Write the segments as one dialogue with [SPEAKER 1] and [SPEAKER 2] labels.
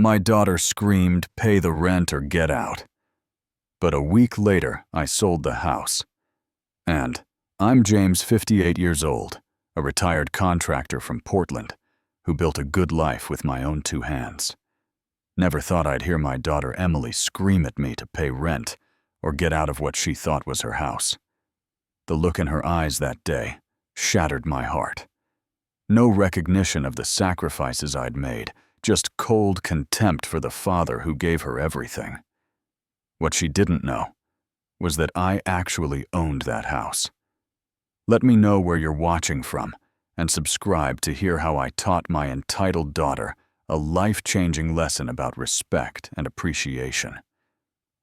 [SPEAKER 1] My daughter screamed, "Pay the rent or get out." But a week later, I sold the house. And I'm James, 58 years old, a retired contractor from Portland, who built a good life with my own two hands. Never thought I'd hear my daughter Emily scream at me to pay rent or get out of what she thought was her house. The look in her eyes that day shattered my heart. No recognition of the sacrifices I'd made, just cold contempt for the father who gave her everything. What she didn't know was that I actually owned that house. Let me know where you're watching from and subscribe to hear how I taught my entitled daughter a life-changing lesson about respect and appreciation.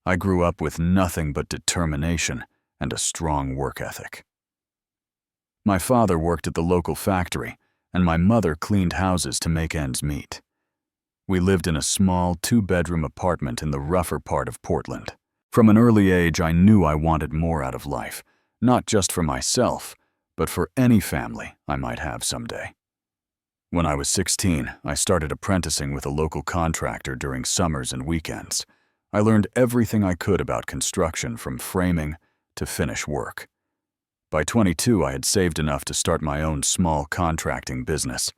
[SPEAKER 1] I grew up with nothing but determination and a strong work ethic. My father worked at the local factory, and my mother cleaned houses to make ends meet. We lived in a small two-bedroom apartment in the rougher part of Portland. From an early age, I knew I wanted more out of life, not just for myself, but for any family I might have someday. When I was 16, I started apprenticing with a local contractor during summers and weekends. I learned everything I could about construction, from framing to finish work. By 22, I had saved enough to start my own small contracting business.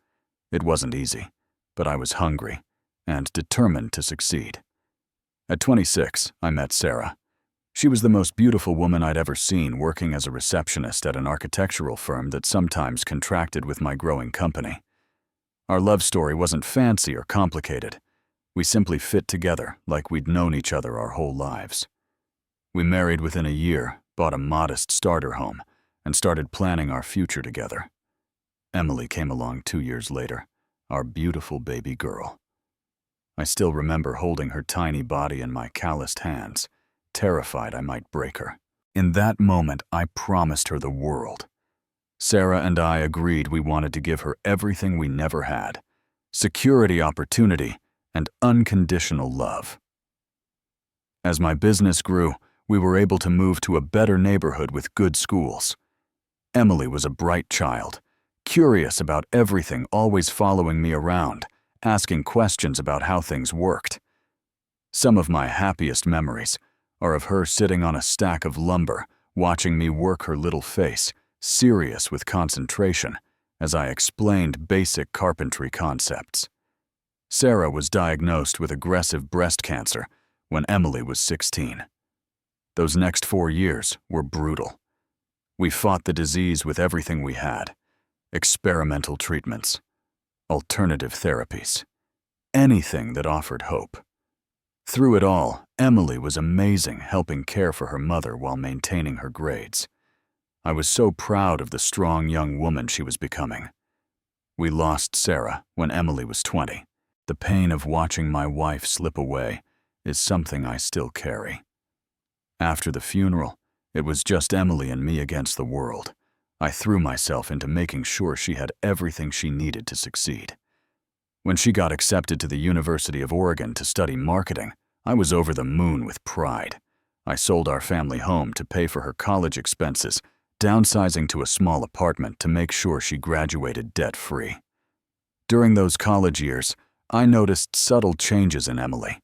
[SPEAKER 1] It wasn't easy, but I was hungry and determined to succeed. At 26, I met Sarah. She was the most beautiful woman I'd ever seen, working as a receptionist at an architectural firm that sometimes contracted with my growing company. Our love story wasn't fancy or complicated. We simply fit together like we'd known each other our whole lives. We married within a year, bought a modest starter home, and started planning our future together. Emily came along 2 years later, our beautiful baby girl. I still remember holding her tiny body in my calloused hands, terrified I might break her. In that moment, I promised her the world. Sarah and I agreed we wanted to give her everything we never had: security, opportunity, and unconditional love. As my business grew, we were able to move to a better neighborhood with good schools. Emily was a bright child, curious about everything, always following me around, asking questions about how things worked. Some of my happiest memories are of her sitting on a stack of lumber, watching me work her little face, serious with concentration, as I explained basic carpentry concepts. Sarah was diagnosed with aggressive breast cancer when Emily was 16. Those next 4 years were brutal. We fought the disease with everything we had: experimental treatments, alternative therapies, anything that offered hope. Through it all, Emily was amazing, helping care for her mother while maintaining her grades. I was so proud of the strong young woman she was becoming. We lost Sarah when Emily was 20. The pain of watching my wife slip away is something I still carry. After the funeral, it was just Emily and me against the world. I threw myself into making sure she had everything she needed to succeed. When she got accepted to the University of Oregon to study marketing, I was over the moon with pride. I sold our family home to pay for her college expenses, downsizing to a small apartment to make sure she graduated debt-free. During those college years, I noticed subtle changes in Emily.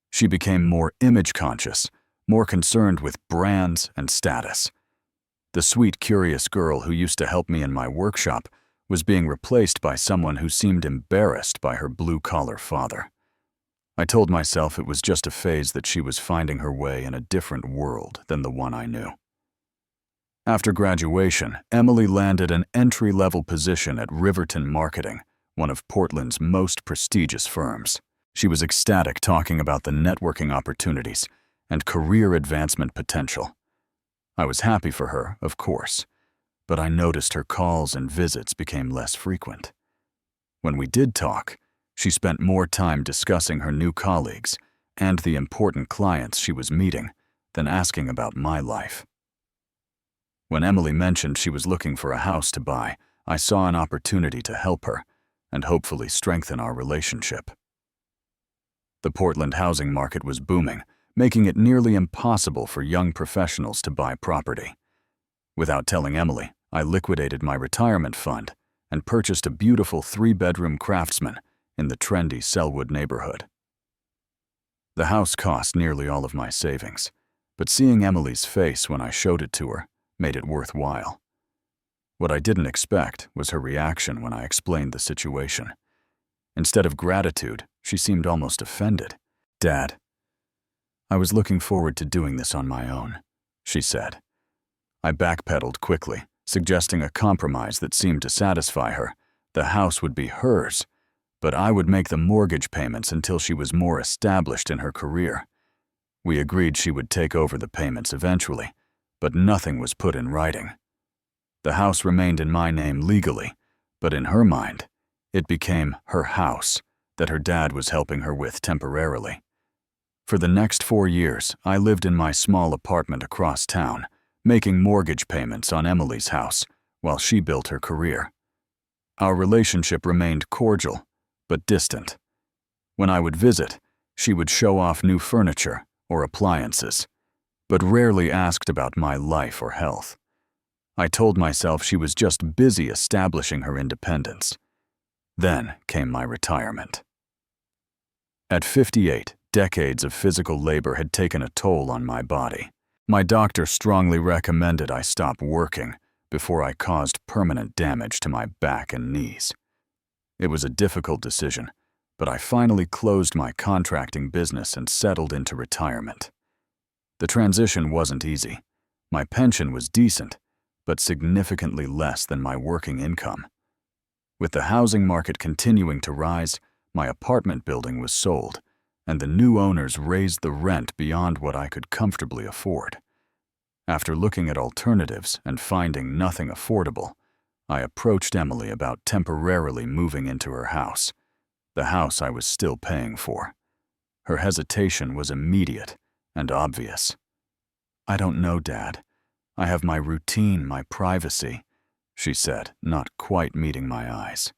[SPEAKER 1] She became more image-conscious, more concerned with brands and status. The sweet, curious girl who used to help me in my workshop was being replaced by someone who seemed embarrassed by her blue-collar father. I told myself it was just a phase, that she was finding her way in a different world than the one I knew. After graduation, Emily landed an entry-level position at Riverton Marketing, one of Portland's most prestigious firms. She was ecstatic, talking about the networking opportunities and career advancement potential. I was happy for her, of course, but I noticed her calls and visits became less frequent. When we did talk, she spent more time discussing her new colleagues and the important clients she was meeting than asking about my life. When Emily mentioned she was looking for a house to buy, I saw an opportunity to help her and hopefully strengthen our relationship. The Portland housing market was booming, making it nearly impossible for young professionals to buy property. Without telling Emily, I liquidated my retirement fund and purchased a beautiful 3-bedroom Craftsman in the trendy Selwood neighborhood. The house cost nearly all of my savings, but seeing Emily's face when I showed it to her made it worthwhile. What I didn't expect was her reaction when I explained the situation. Instead of gratitude, she seemed almost offended. "Dad, I was looking forward to doing this on my own," she said. I backpedaled quickly, suggesting a compromise that seemed to satisfy her. The house would be hers, but I would make the mortgage payments until she was more established in her career. We agreed she would take over the payments eventually, but nothing was put in writing. The house remained in my name legally, but in her mind, it became her house that her dad was helping her with temporarily. For the next 4 years, I lived in my small apartment across town, making mortgage payments on Emily's house while she built her career. Our relationship remained cordial, but distant. When I would visit, she would show off new furniture or appliances, but rarely asked about my life or health. I told myself she was just busy establishing her independence. Then came my retirement. At 58, decades of physical labor had taken a toll on my body. My doctor strongly recommended I stop working before I caused permanent damage to my back and knees. It was a difficult decision, but I finally closed my contracting business and settled into retirement. The transition wasn't easy. My pension was decent, but significantly less than my working income. With the housing market continuing to rise, my apartment building was sold, and the new owners raised the rent beyond what I could comfortably afford. After looking at alternatives and finding nothing affordable, I approached Emily about temporarily moving into her house, the house I was still paying for. Her hesitation was immediate and obvious. "I don't know, Dad. I have my routine, my privacy," she said, not quite meeting my eyes.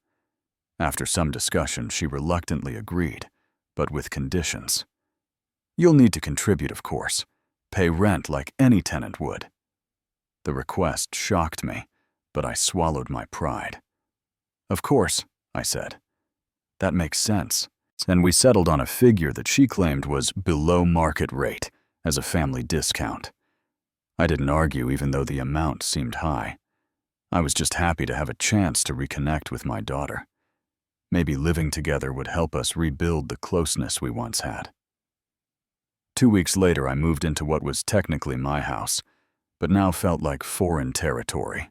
[SPEAKER 1] After some discussion, she reluctantly agreed, but with conditions. "You'll need to contribute, of course. Pay rent like any tenant would." The request shocked me, but I swallowed my pride. "Of course," I said. "That makes sense." And we settled on a figure that she claimed was below market rate as a family discount. I didn't argue even though the amount seemed high. I was just happy to have a chance to reconnect with my daughter. Maybe living together would help us rebuild the closeness we once had. 2 weeks later, I moved into what was technically my house, but now felt like foreign territory.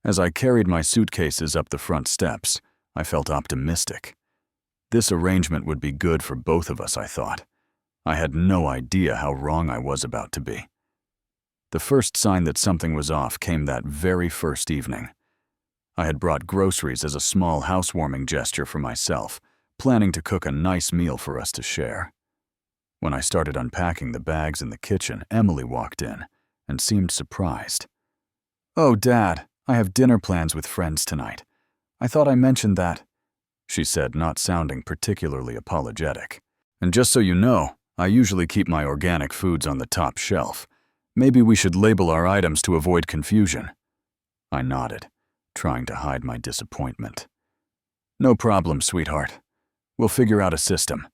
[SPEAKER 1] As I carried my suitcases up the front steps, I felt optimistic. This arrangement would be good for both of us, I thought. I had no idea how wrong I was about to be. The first sign that something was off came that very first evening. I had brought groceries as a small housewarming gesture for myself, planning to cook a nice meal for us to share. When I started unpacking the bags in the kitchen, Emily walked in and seemed surprised. "Oh, Dad, I have dinner plans with friends tonight. I thought I mentioned that," she said, not sounding particularly apologetic. "And just so you know, I usually keep my organic foods on the top shelf. Maybe we should label our items to avoid confusion." I nodded, trying to hide my disappointment. "No problem, sweetheart. We'll figure out a system."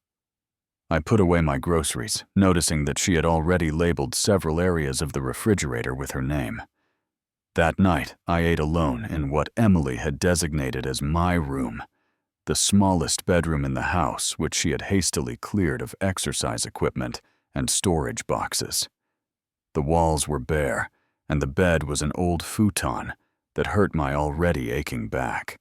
[SPEAKER 1] I put away my groceries, noticing that she had already labeled several areas of the refrigerator with her name. That night, I ate alone in what Emily had designated as my room, the smallest bedroom in the house, which she had hastily cleared of exercise equipment and storage boxes. The walls were bare, and the bed was an old futon that hurt my already aching back.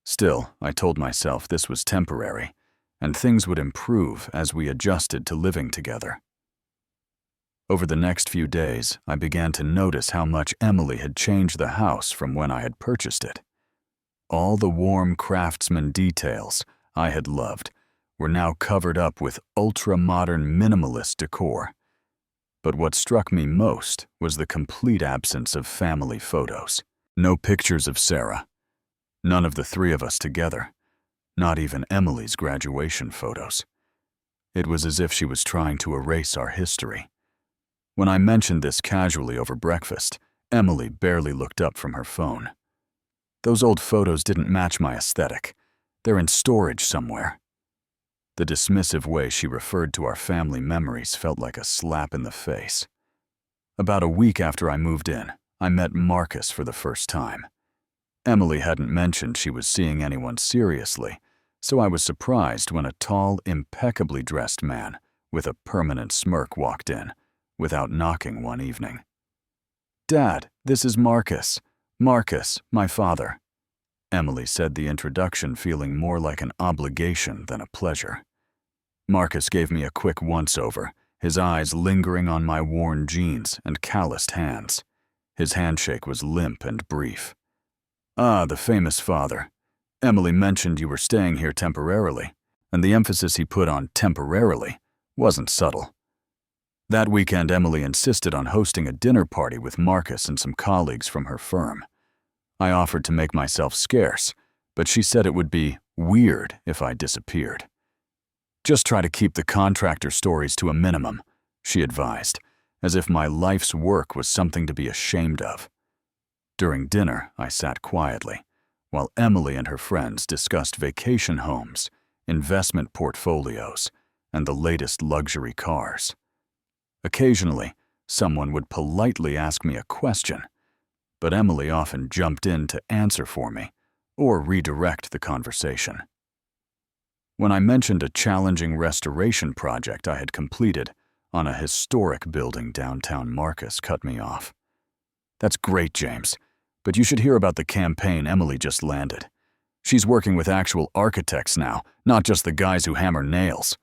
[SPEAKER 1] Still, I told myself this was temporary, and things would improve as we adjusted to living together. Over the next few days, I began to notice how much Emily had changed the house from when I had purchased it. All the warm craftsman details I had loved were now covered up with ultra-modern minimalist decor. But what struck me most was the complete absence of family photos. No pictures of Sarah. None of the three of us together. Not even Emily's graduation photos. It was as if she was trying to erase our history. When I mentioned this casually over breakfast, Emily barely looked up from her phone. "Those old photos didn't match my aesthetic. They're in storage somewhere." The dismissive way she referred to our family memories felt like a slap in the face. About a week after I moved in, I met Marcus for the first time. Emily hadn't mentioned she was seeing anyone seriously, so I was surprised when a tall, impeccably dressed man with a permanent smirk walked in, without knocking one evening. "Dad, this is Marcus. Marcus, my father." Emily said the introduction feeling more like an obligation than a pleasure. Marcus gave me a quick once-over, his eyes lingering on my worn jeans and calloused hands. His handshake was limp and brief. "Ah, the famous father. Emily mentioned you were staying here temporarily," and the emphasis he put on temporarily wasn't subtle. That weekend, Emily insisted on hosting a dinner party with Marcus and some colleagues from her firm. I offered to make myself scarce, but she said it would be weird if I disappeared. "Just try to keep the contractor stories to a minimum," she advised, as if my life's work was something to be ashamed of. During dinner, I sat quietly, while Emily and her friends discussed vacation homes, investment portfolios, and the latest luxury cars. Occasionally, someone would politely ask me a question, but Emily often jumped in to answer for me or redirect the conversation. When I mentioned a challenging restoration project I had completed on a historic building downtown, Marcus cut me off. "That's great, James, but you should hear about the campaign Emily just landed. She's working with actual architects now, not just the guys who hammer nails."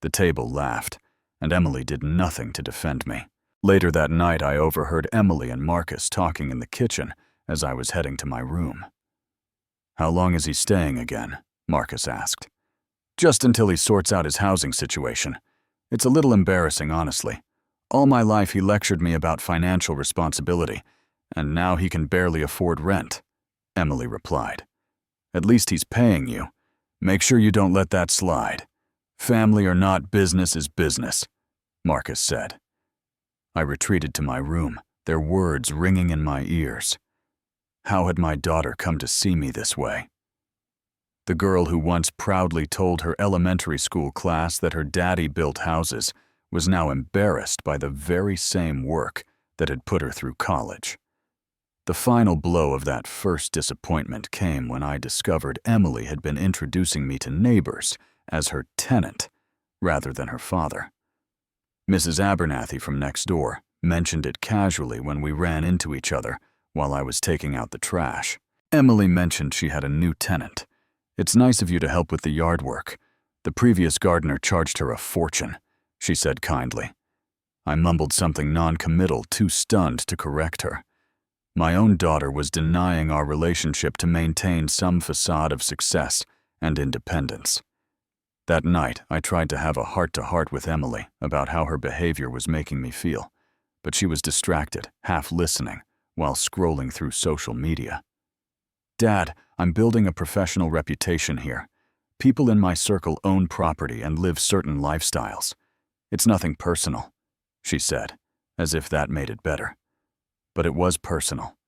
[SPEAKER 1] The table laughed, and Emily did nothing to defend me. Later that night, I overheard Emily and Marcus talking in the kitchen as I was heading to my room. "How long is he staying again?" Marcus asked. "Just until he sorts out his housing situation. It's a little embarrassing, honestly. All my life he lectured me about financial responsibility, and now he can barely afford rent," Emily replied. "At least he's paying you. Make sure you don't let that slide. Family or not, business is business," Marcus said. I retreated to my room, their words ringing in my ears. How had my daughter come to see me this way? The girl who once proudly told her elementary school class that her daddy built houses was now embarrassed by the very same work that had put her through college. The final blow of that first disappointment came when I discovered Emily had been introducing me to neighbors as her tenant rather than her father. Mrs. Abernathy from next door mentioned it casually when we ran into each other while I was taking out the trash. Emily mentioned she had a new tenant. "It's nice of you to help with the yard work. The previous gardener charged her a fortune," she said kindly. I mumbled something non-committal, too stunned to correct her. My own daughter was denying our relationship to maintain some facade of success and independence. That night, I tried to have a heart-to-heart with Emily about how her behavior was making me feel, but she was distracted, half listening, while scrolling through social media. "Dad, I'm building a professional reputation here. People in my circle own property and live certain lifestyles. It's nothing personal," she said, as if that made it better. But it was personal.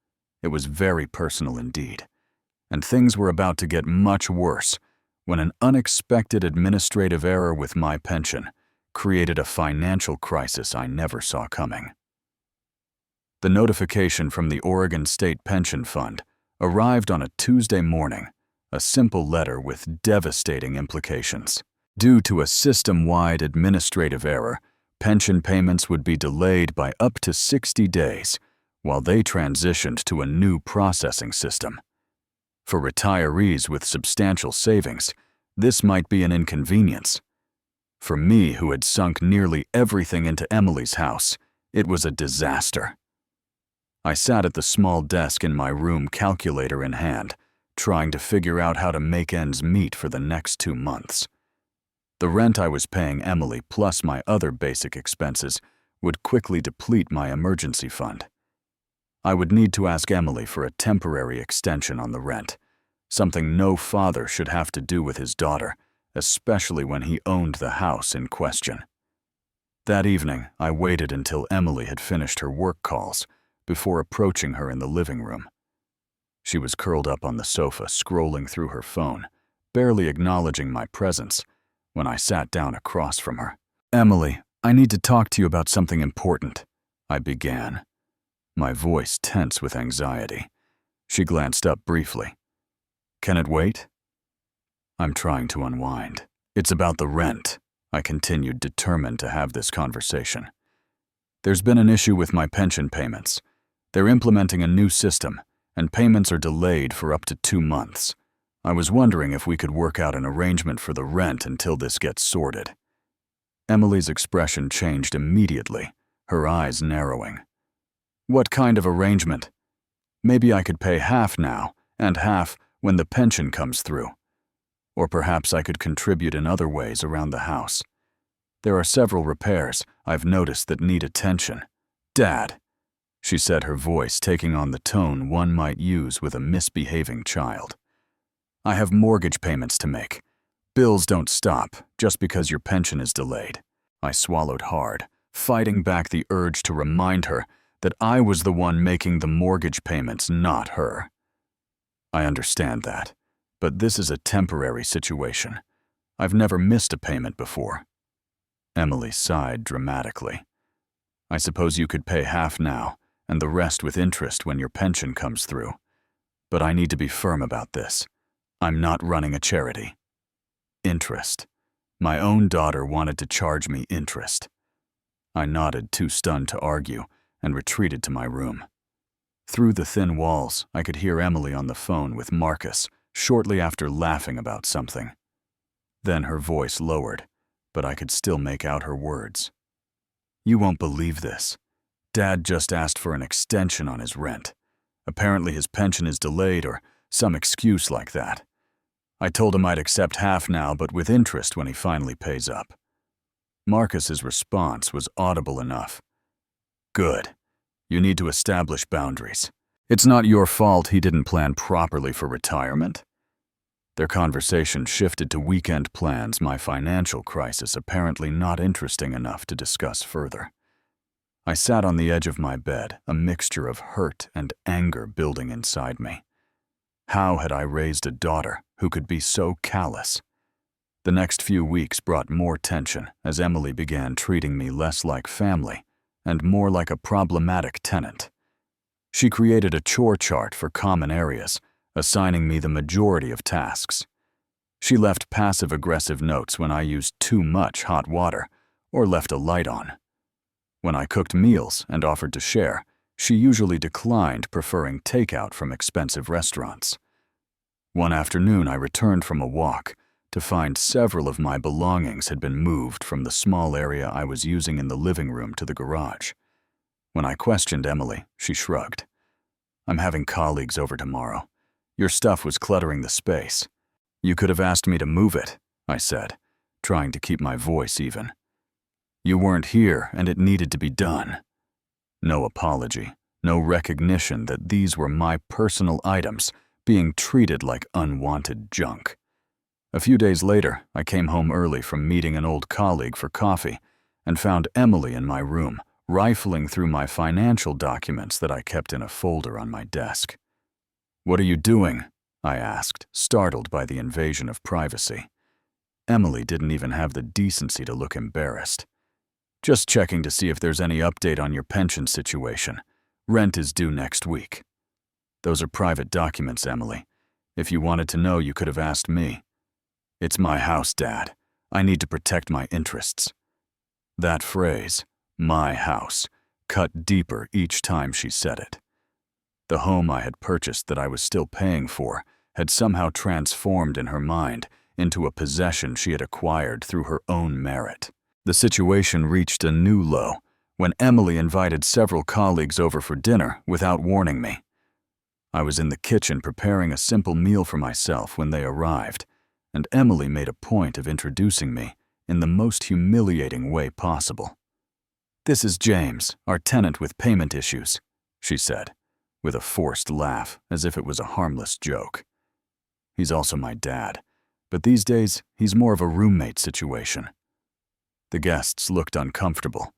[SPEAKER 1] It was very personal indeed. And things were about to get much worse when an unexpected administrative error with my pension created a financial crisis I never saw coming. The notification from the Oregon State Pension Fund arrived on a Tuesday morning, a simple letter with devastating implications. Due to a system-wide administrative error, pension payments would be delayed by up to 60 days while they transitioned to a new processing system. For retirees with substantial savings, this might be an inconvenience. For me, who had sunk nearly everything into Emily's house, it was a disaster. I sat at the small desk in my room, calculator in hand, trying to figure out how to make ends meet for the next 2 months. The rent I was paying Emily plus my other basic expenses would quickly deplete my emergency fund. I would need to ask Emily for a temporary extension on the rent, something no father should have to do with his daughter, especially when he owned the house in question. That evening, I waited until Emily had finished her work calls before approaching her in the living room. She was curled up on the sofa, scrolling through her phone, barely acknowledging my presence, when I sat down across from her. "Emily, I need to talk to you about something important," I began, my voice tense with anxiety. She glanced up briefly. "Can it wait?" I'm trying to unwind. "It's about the rent," I continued, determined to have this conversation. "There's been an issue with my pension payments. They're implementing a new system, and payments are delayed for up to 2 months. I was wondering if we could work out an arrangement for the rent until this gets sorted." Emily's expression changed immediately, her eyes narrowing. "What kind of arrangement? Maybe I could pay half now, and half when the pension comes through. Or perhaps I could contribute in other ways around the house. There are several repairs I've noticed that need attention." "Dad," she said, her voice taking on the tone one might use with a misbehaving child. "I have mortgage payments to make. Bills don't stop just because your pension is delayed." I swallowed hard, fighting back the urge to remind her that I was the one making the mortgage payments, not her. "I understand that, but this is a temporary situation. I've never missed a payment before." Emily sighed dramatically. "I suppose you could pay half now, and the rest with interest when your pension comes through. But I need to be firm about this. I'm not running a charity." Interest. My own daughter wanted to charge me interest. I nodded, too stunned to argue, and retreated to my room. Through the thin walls, I could hear Emily on the phone with Marcus, shortly after laughing about something. Then her voice lowered, but I could still make out her words. "You won't believe this. Dad just asked for an extension on his rent. Apparently his pension is delayed or some excuse like that. I told him I'd accept half now, but with interest when he finally pays up." Marcus's response was audible enough. "Good. You need to establish boundaries. It's not your fault he didn't plan properly for retirement." Their conversation shifted to weekend plans, my financial crisis apparently not interesting enough to discuss further. I sat on the edge of my bed, a mixture of hurt and anger building inside me. How had I raised a daughter who could be so callous? The next few weeks brought more tension as Emily began treating me less like family and more like a problematic tenant. She created a chore chart for common areas, assigning me the majority of tasks. She left passive-aggressive notes when I used too much hot water or left a light on. When I cooked meals and offered to share, she usually declined, preferring takeout from expensive restaurants. One afternoon, I returned from a walk to find several of my belongings had been moved from the small area I was using in the living room to the garage. When I questioned Emily, she shrugged. "I'm having colleagues over tomorrow. Your stuff was cluttering the space. You could have asked me to move it," I said, trying to keep my voice even. "You weren't here, and it needed to be done." No apology, no recognition that these were my personal items being treated like unwanted junk. A few days later, I came home early from meeting an old colleague for coffee and found Emily in my room, rifling through my financial documents that I kept in a folder on my desk. "What are you doing?" I asked, startled by the invasion of privacy. Emily didn't even have the decency to look embarrassed. "Just checking to see if there's any update on your pension situation. Rent is due next week." "Those are private documents, Emily. If you wanted to know, you could have asked me." "It's my house, Dad. I need to protect my interests." That phrase, "my house," cut deeper each time she said it. The home I had purchased that I was still paying for had somehow transformed in her mind into a possession she had acquired through her own merit. The situation reached a new low when Emily invited several colleagues over for dinner without warning me. I was in the kitchen preparing a simple meal for myself when they arrived, and Emily made a point of introducing me in the most humiliating way possible. "This is James, our tenant with payment issues," she said, with a forced laugh as if it was a harmless joke. "He's also my dad, but these days he's more of a roommate situation." The guests looked uncomfortable,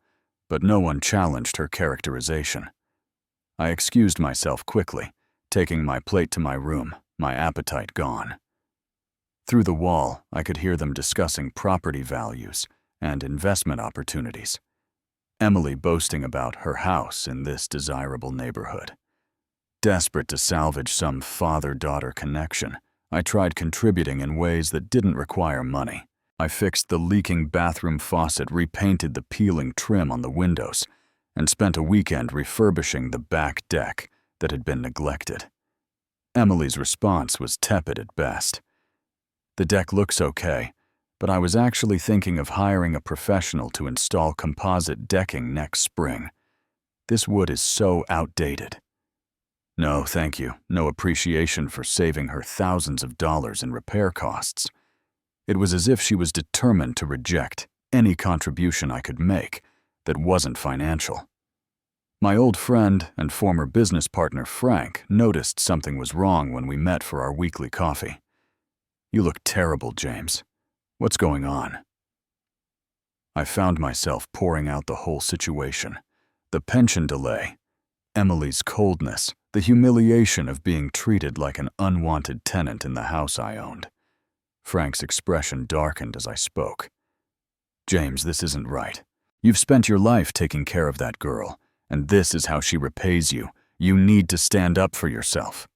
[SPEAKER 1] but no one challenged her characterization. I excused myself quickly, taking my plate to my room, my appetite gone. Through the wall, I could hear them discussing property values and investment opportunities. Emily boasting about her house in this desirable neighborhood. Desperate to salvage some father-daughter connection, I tried contributing in ways that didn't require money. I fixed the leaking bathroom faucet, repainted the peeling trim on the windows, and spent a weekend refurbishing the back deck that had been neglected. Emily's response was tepid at best. The deck looks okay, but I was actually thinking of hiring a professional to install composite decking next spring. This wood is so outdated. No, thank you. No appreciation for saving her thousands of dollars in repair costs. It was as if she was determined to reject any contribution I could make that wasn't financial. My old friend and former business partner Frank noticed something was wrong when we met for our weekly coffee. "You look terrible, James. What's going on?" I found myself pouring out the whole situation. The pension delay, Emily's coldness, the humiliation of being treated like an unwanted tenant in the house I owned. Frank's expression darkened as I spoke. "James, this isn't right. You've spent your life taking care of that girl, and this is how she repays you. You need to stand up for yourself."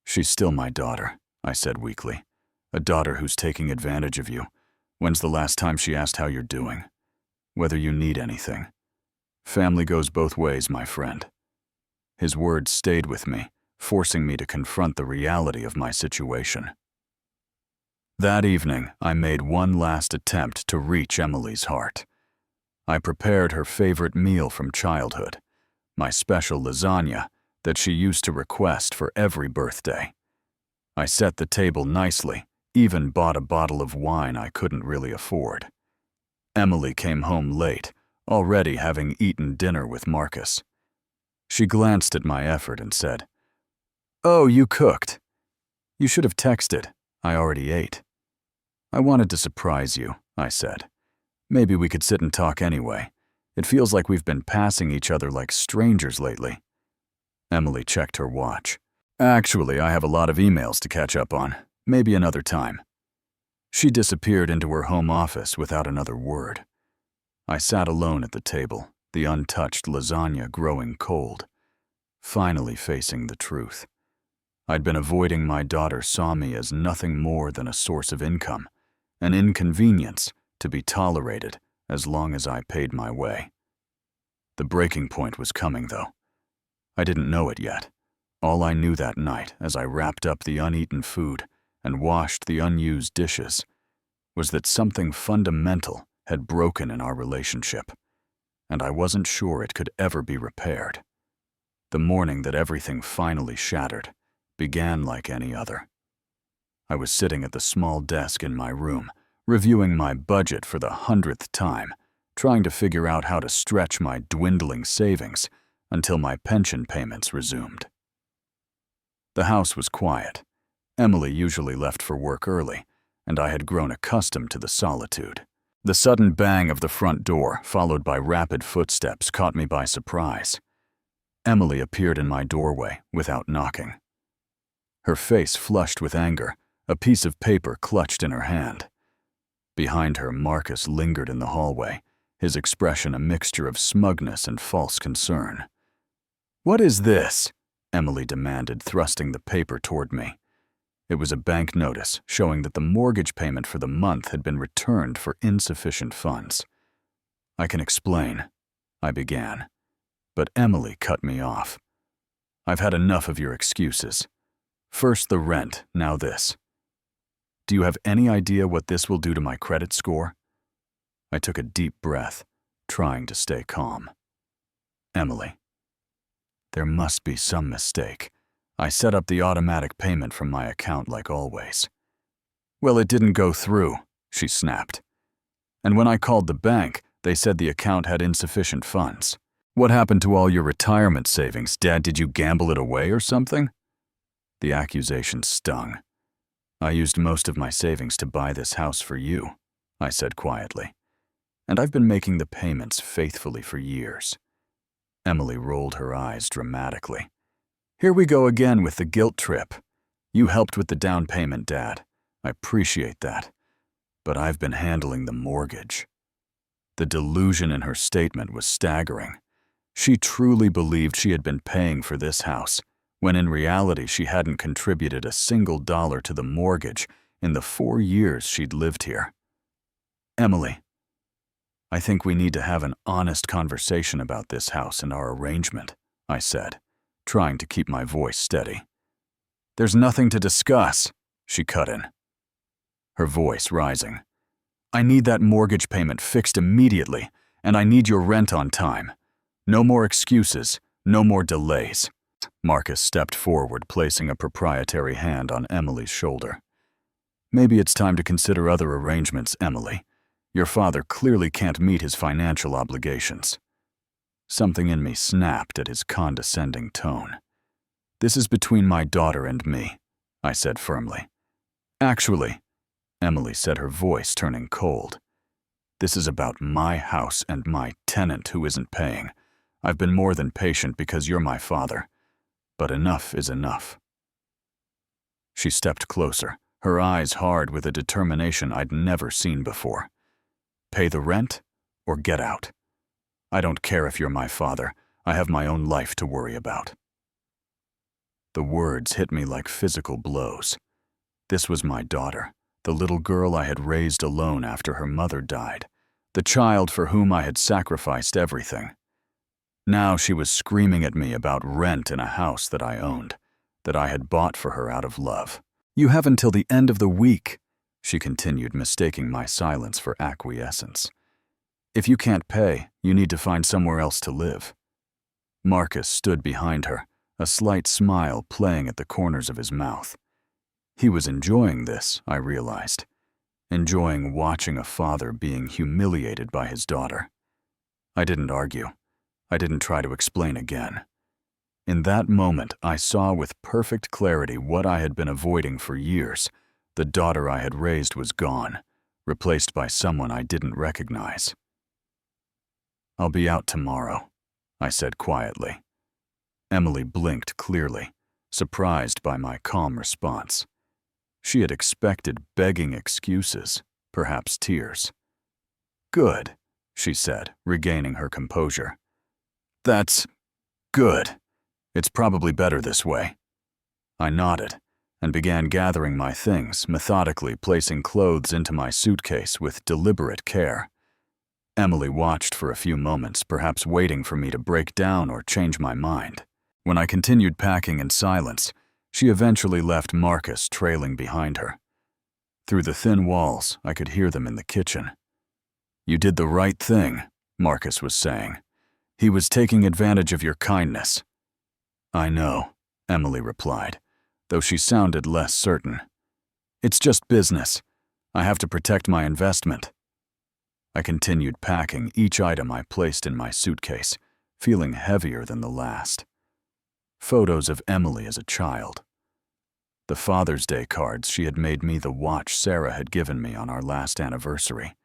[SPEAKER 1] "She's still my daughter," I said weakly. "A daughter who's taking advantage of you. When's the last time she asked how you're doing? Whether you need anything? Family goes both ways, my friend." His words stayed with me, forcing me to confront the reality of my situation. That evening, I made one last attempt to reach Emily's heart. I prepared her favorite meal from childhood, my special lasagna that she used to request for every birthday. I set the table nicely, even bought a bottle of wine I couldn't really afford. Emily came home late, already having eaten dinner with Marcus. She glanced at my effort and said, "Oh, you cooked. You should have texted. I already ate." "I wanted to surprise you," I said. "Maybe we could sit and talk anyway. It feels like we've been passing each other like strangers lately." Emily checked her watch. "Actually, I have a lot of emails to catch up on. Maybe another time." She disappeared into her home office without another word. I sat alone at the table, the untouched lasagna growing cold, finally facing the truth. I'd been avoiding my daughter saw me as nothing more than a source of income, an inconvenience to be tolerated as long as I paid my way. The breaking point was coming, though. I didn't know it yet. All I knew that night, as I wrapped up the uneaten food and washed the unused dishes, was that something fundamental had broken in our relationship, and I wasn't sure it could ever be repaired. The morning that everything finally shattered began like any other. I was sitting at the small desk in my room, reviewing my budget for the 100th time, trying to figure out how to stretch my dwindling savings until my pension payments resumed. The house was quiet. Emily usually left for work early, and I had grown accustomed to the solitude. The sudden bang of the front door, followed by rapid footsteps, caught me by surprise. Emily appeared in my doorway without knocking. Her face flushed with anger, a piece of paper clutched in her hand. Behind her, Marcus lingered in the hallway, his expression a mixture of smugness and false concern. "What is this?" Emily demanded, thrusting the paper toward me. It was a bank notice showing that the mortgage payment for the month had been returned for insufficient funds. "I can explain," I began, but Emily cut me off. "I've had enough of your excuses. First the rent, now this. Do you have any idea what this will do to my credit score?" I took a deep breath, trying to stay calm. "Emily, there must be some mistake. I set up the automatic payment from my account like always." "Well, it didn't go through," she snapped. "And when I called the bank, they said the account had insufficient funds. What happened to all your retirement savings, Dad? Did you gamble it away or something?" The accusation stung. "I used most of my savings to buy this house for you," I said quietly. "And I've been making the payments faithfully for years." Emily rolled her eyes dramatically. "Here we go again with the guilt trip. You helped with the down payment, Dad. I appreciate that. But I've been handling the mortgage." The delusion in her statement was staggering. She truly believed she had been paying for this house, when in reality she hadn't contributed a single dollar to the mortgage in the 4 years she'd lived here. "Emily, I think we need to have an honest conversation about this house and our arrangement," I said, trying to keep my voice steady. "There's nothing to discuss," she cut in, her voice rising. "I need that mortgage payment fixed immediately, and I need your rent on time. No more excuses, no more delays." Marcus stepped forward, placing a proprietary hand on Emily's shoulder. "Maybe it's time to consider other arrangements, Emily. Your father clearly can't meet his financial obligations." Something in me snapped at his condescending tone. "This is between my daughter and me," I said firmly. "Actually," Emily said, her voice turning cold, "this is about my house and my tenant who isn't paying. I've been more than patient because you're my father. But enough is enough." She stepped closer, her eyes hard with a determination I'd never seen before. "Pay the rent or get out. I don't care if you're my father. I have my own life to worry about." The words hit me like physical blows. This was my daughter, the little girl I had raised alone after her mother died, the child for whom I had sacrificed everything. Now she was screaming at me about rent in a house that I owned, that I had bought for her out of love. "You have until the end of the week," she continued, mistaking my silence for acquiescence. "If you can't pay, you need to find somewhere else to live." Marcus stood behind her, a slight smile playing at the corners of his mouth. He was enjoying this, I realized, enjoying watching a father being humiliated by his daughter. I didn't argue. I didn't try to explain again. In that moment, I saw with perfect clarity what I had been avoiding for years. The daughter I had raised was gone, replaced by someone I didn't recognize. "I'll be out tomorrow," I said quietly. Emily blinked clearly, surprised by my calm response. She had expected begging excuses, perhaps tears. "Good," she said, regaining her composure. "That's good. It's probably better this way." I nodded and began gathering my things, methodically placing clothes into my suitcase with deliberate care. Emily watched for a few moments, perhaps waiting for me to break down or change my mind. When I continued packing in silence, she eventually left Marcus trailing behind her. Through the thin walls, I could hear them in the kitchen. "You did the right thing," Marcus was saying. "He was taking advantage of your kindness." "I know," Emily replied, though she sounded less certain. "It's just business. I have to protect my investment." I continued packing each item I placed in my suitcase, feeling heavier than the last. Photos of Emily as a child. The Father's Day cards she had made me, the watch Sarah had given me on our last anniversary.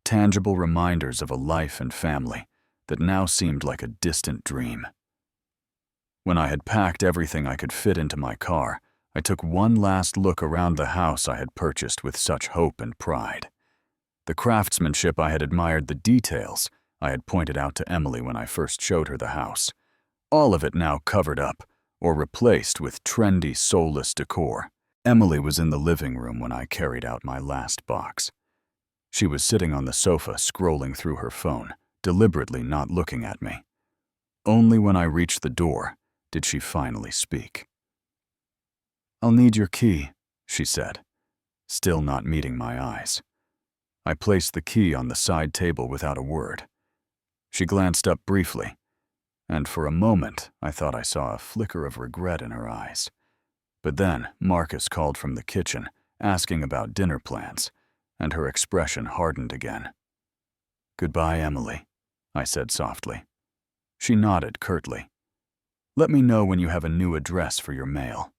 [SPEAKER 1] Tangible reminders of a life and family that now seemed like a distant dream. When I had packed everything I could fit into my car, I took one last look around the house I had purchased with such hope and pride. The craftsmanship I had admired, the details I had pointed out to Emily when I first showed her the house. All of it now covered up or replaced with trendy, soulless decor. Emily was in the living room when I carried out my last box. She was sitting on the sofa, scrolling through her phone, deliberately not looking at me. Only when I reached the door did she finally speak. "I'll need your key," she said, still not meeting my eyes. I placed the key on the side table without a word. She glanced up briefly, and for a moment I thought I saw a flicker of regret in her eyes. But then Marcus called from the kitchen, asking about dinner plans, and her expression hardened again. "Goodbye, Emily," I said softly. She nodded curtly. "Let me know when you have a new address for your mail."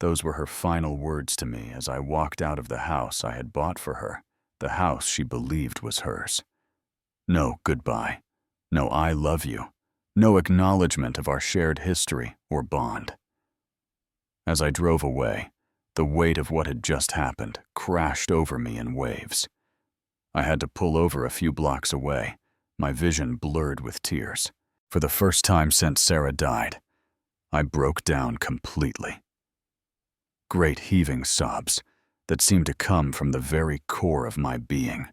[SPEAKER 1] Those were her final words to me as I walked out of the house I had bought for her, the house she believed was hers. No goodbye, no "I love you," no acknowledgement of our shared history or bond. As I drove away, The weight of what had just happened crashed over me in waves. I had to pull over a few blocks away, my vision blurred with tears. For the first time since Sarah died, I broke down completely. Great heaving sobs that seemed to come from the very core of my being.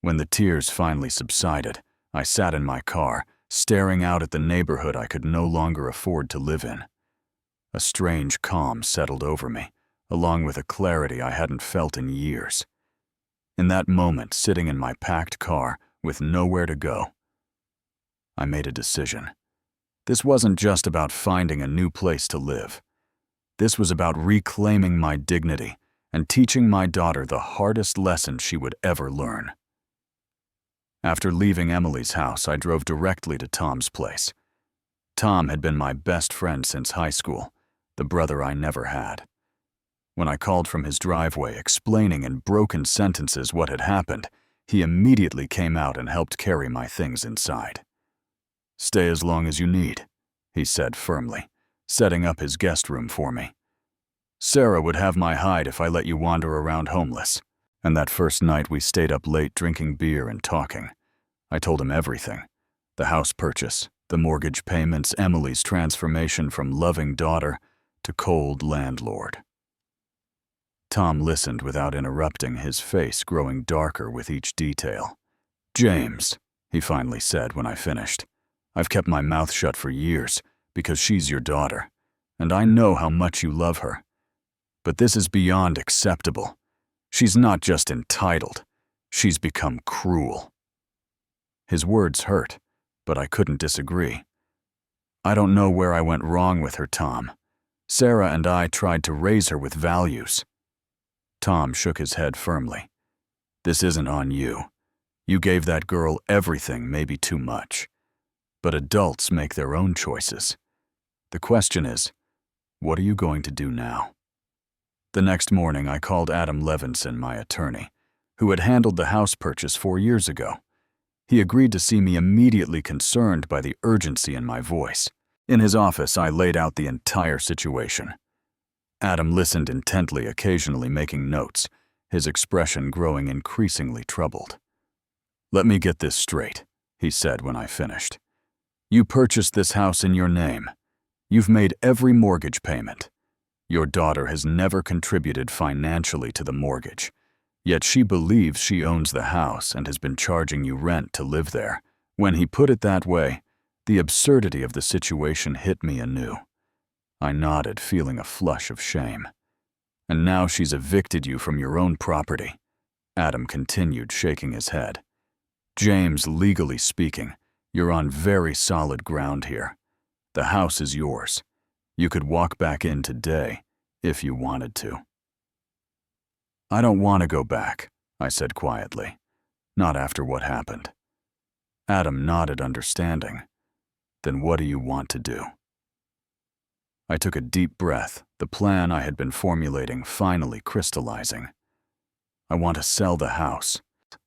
[SPEAKER 1] When the tears finally subsided, I sat in my car, staring out at the neighborhood I could no longer afford to live in. A strange calm settled over me, along with a clarity I hadn't felt in years. In that moment, sitting in my packed car with nowhere to go, I made a decision. This wasn't just about finding a new place to live. This was about reclaiming my dignity and teaching my daughter the hardest lesson she would ever learn. After leaving Emily's house, I drove directly to Tom's place. Tom had been my best friend since high school, the brother I never had. When I called from his driveway, explaining in broken sentences what had happened, he immediately came out and helped carry my things inside. "Stay as long as you need," he said firmly, setting up his guest room for me. "Sarah would have my hide if I let you wander around homeless." And that first night we stayed up late drinking beer and talking. I told him everything: the house purchase, the mortgage payments, Emily's transformation from loving daughter to cold landlord. Tom listened without interrupting, his face growing darker with each detail. "James," he finally said when I finished, "I've kept my mouth shut for years because she's your daughter, and I know how much you love her. But this is beyond acceptable. She's not just entitled, she's become cruel." His words hurt, but I couldn't disagree. "I don't know where I went wrong with her, Tom. Sarah and I tried to raise her with values." Tom shook his head firmly. "This isn't on you. You gave that girl everything, maybe too much. But adults make their own choices. The question is, what are you going to do now?" The next morning, I called Adam Levinson, my attorney, who had handled the house purchase 4 years ago. He agreed to see me, immediately concerned by the urgency in my voice. In his office, I laid out the entire situation. Adam listened intently, occasionally making notes, his expression growing increasingly troubled. "Let me get this straight," he said when I finished. "You purchased this house in your name. You've made every mortgage payment. Your daughter has never contributed financially to the mortgage, yet she believes she owns the house and has been charging you rent to live there." When he put it that way, the absurdity of the situation hit me anew. I nodded, feeling a flush of shame. "And now she's evicted you from your own property," Adam continued, shaking his head. "James, legally speaking, you're on very solid ground here. The house is yours. You could walk back in today if you wanted to." "I don't want to go back," I said quietly. "Not after what happened." Adam nodded, understanding. "Then what do you want to do?" I took a deep breath, the plan I had been formulating finally crystallizing. "I want to sell the house."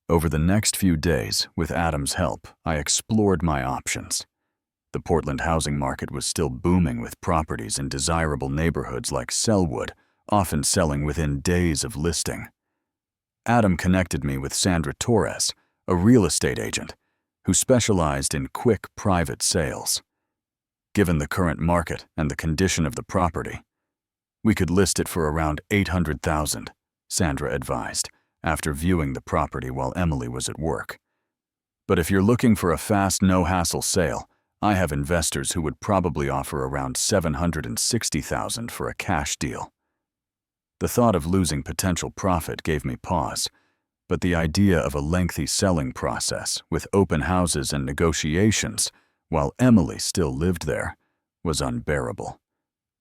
[SPEAKER 1] Over the next few days, with Adam's help, I explored my options. The Portland housing market was still booming, with properties in desirable neighborhoods like Selwood often selling within days of listing. Adam connected me with Sandra Torres, a real estate agent who specialized in quick private sales. Given the current market and the condition of the property, we could list it for around $800,000, Sandra advised, after viewing the property while Emily was at work. "But if you're looking for a fast, no-hassle sale, I have investors who would probably offer around $760,000 for a cash deal." The thought of losing potential profit gave me pause, but the idea of a lengthy selling process with open houses and negotiations while Emily still lived there was unbearable.